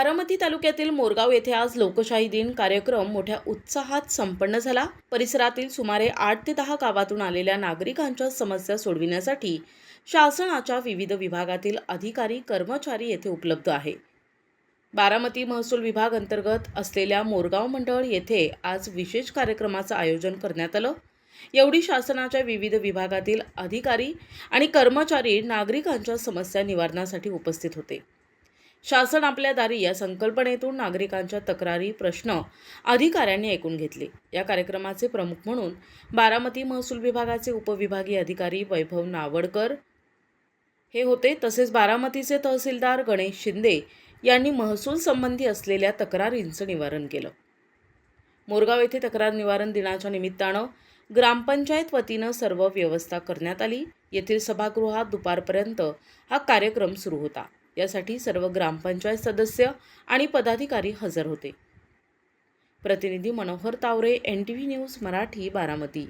बारामती तालुक्यातील मोरगाव येथे आज लोकशाही दिन कार्यक्रम मोठ्या उत्साहात संपन्न झाला। परिसरातील सुमारे 8 ते 10 गावातून आलेल्या नागरिकांच्या समस्या सोडविण्यासाठी शासनाच्या विविध विभागातील अधिकारी कर्मचारी येथे उपलब्ध आहे। बारामती महसूल विभाग अंतर्गत असलेल्या मोरगाव मंडळ येथे आज विशेष कार्यक्रमाचे आयोजन करण्यात आले। एवढी शासनाच्या विविध विभागातील अधिकारी आणि कर्मचारी नागरिकांच्या समस्या निवारणासाठी उपस्थित होते। शासन आपल्या दारी या संकल्पनेतून नागरिकांच्या तक्रारी प्रश्न अधिकाऱ्यांनी ऐकून घेतले। या कार्यक्रमाचे प्रमुख म्हणून बारामती महसूल विभागाचे उपविभागीय अधिकारी वैभव नावडकर हे होते। तसेच बारामतीचे तहसीलदार गणेश शिंदे यांनी महसूल संबंधी असलेल्या तक्रारींचे निवारण केले। मोरगाव येथे तक्रार निवारण दिनाच्या निमित्ताने ग्रामपंचायत वतीने सर्व व्यवस्था करण्यात आली। येथील सभागृहात दुपारपर्यंत हा कार्यक्रम सुरू होता। यासाठी सर्व ग्रामपंचायत सदस्य आणि पदाधिकारी हजर होते। प्रतिनिधी मनोहर तावरे, NTV न्यूज मराठी, बारामती।